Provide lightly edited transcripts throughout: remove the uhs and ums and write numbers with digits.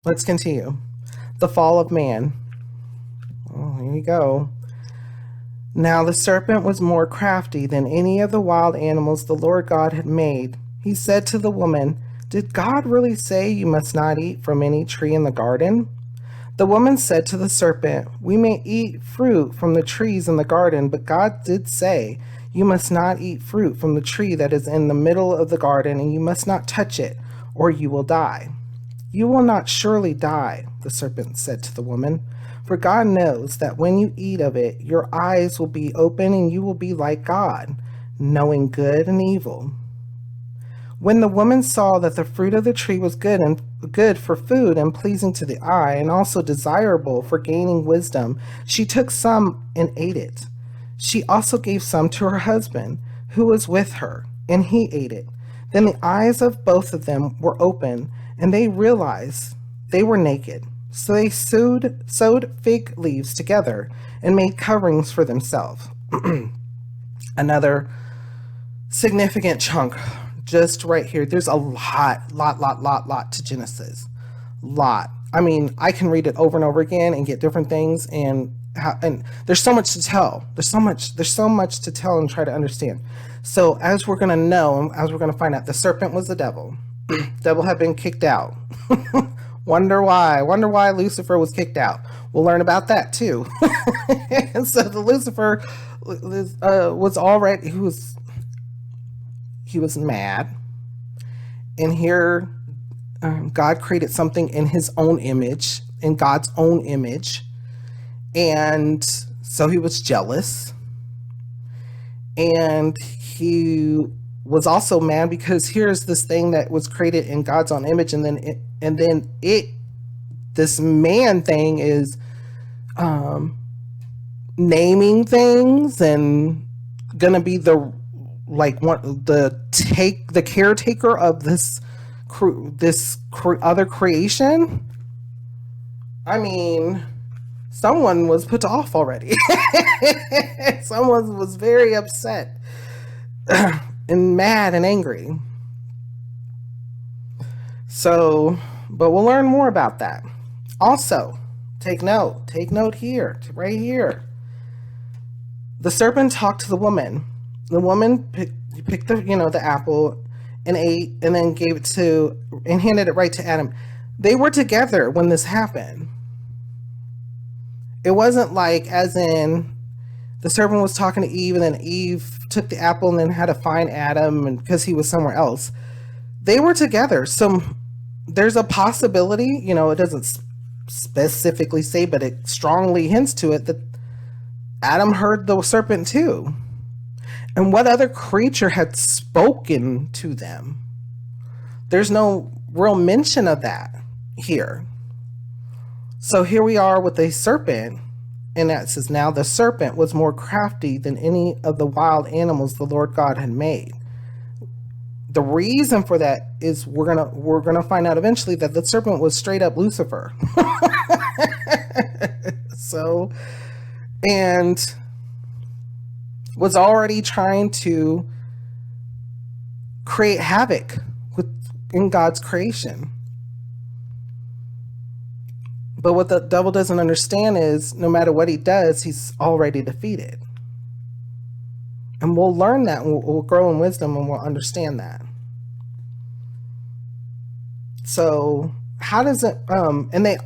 Let's continue. The fall of man. Oh, here you go. Now the serpent was more crafty than any of the wild animals the Lord God had made. He said to the woman, "Did God really say you must not eat from any tree in the garden?" The woman said to the serpent, "We may eat fruit from the trees in the garden, but God did say, 'You must not eat fruit from the tree that is in the middle of the garden, and you must not touch it, or you will die.'" "You will not surely die," the serpent said to the woman, "for God knows that when you eat of it, your eyes will be open and you will be like God, knowing good and evil." When the woman saw that the fruit of the tree was good for food and pleasing to the eye, and also desirable for gaining wisdom, she took some and ate it. She also gave some to her husband, who was with her, and he ate it. Then the eyes of both of them were open, and they realized they were naked. So they sewed fig leaves together and made coverings for themselves. Another significant chunk just right here. There's a lot to Genesis. Lot. I mean, I can read it over and over again and get different things, and there's so much to tell. There's so much to tell and try to understand. So as we're gonna know, as we're gonna find out, the serpent was the devil. Devil had been kicked out. Wonder why? Wonder why Lucifer was kicked out. We'll learn about that too. And so the Lucifer was already he was mad, and here God created something in His own image, in God's own image, and so he was jealous, and he was also mad because here's this thing that was created in God's own image, and then this man thing is naming things and gonna be the the caretaker of this other creation. I mean, someone was put off already. Someone was very upset and mad and angry. So, but we'll learn more about that. Also, take note here, right here. The serpent talked to the woman. The woman picked the apple and ate, and then gave it to and handed it right to Adam. They were together when this happened. It wasn't like as in the serpent was talking to Eve, and then Eve took the apple and then had to find Adam, and because he was somewhere else. They were together. So there's a possibility, it doesn't specifically say, but it strongly hints to it that Adam heard the serpent too. And what other creature had spoken to them? There's no real mention of that here. So here we are with a serpent, and that says, "Now the serpent was more crafty than any of the wild animals the Lord God had made." The reason for that is we're gonna find out eventually that the serpent was straight up Lucifer. So, and was already trying to create havoc in God's creation. But what the devil doesn't understand is no matter what he does, he's already defeated. And we'll learn that, and we'll grow in wisdom, and we'll understand that. So how does it and they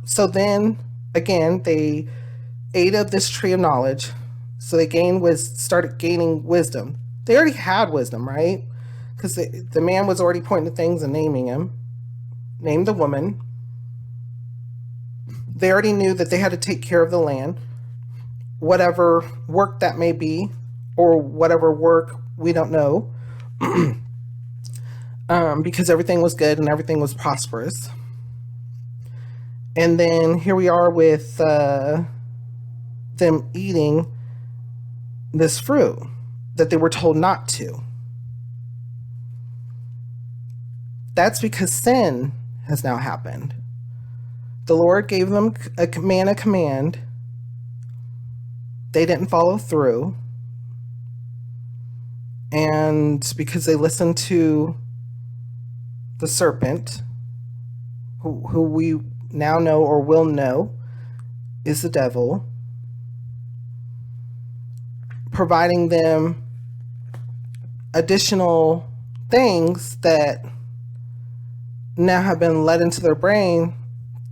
so then again they ate of this tree of knowledge, so they started gaining wisdom. They already had wisdom, right? Because the man was already pointing to things and naming him, named the woman. They already knew that they had to take care of the land, whatever work that may be, or whatever work we don't know, because everything was good and everything was prosperous. And then here we are with them eating this fruit that they were told not to. That's because sin has now happened. The Lord gave them a command. They didn't follow through. And because they listened to the serpent, who we now know or will know is the devil, providing them additional things that now have been let into their brain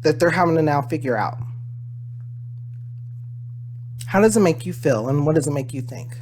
that they're having to now figure out. How does it make you feel, and what does it make you think?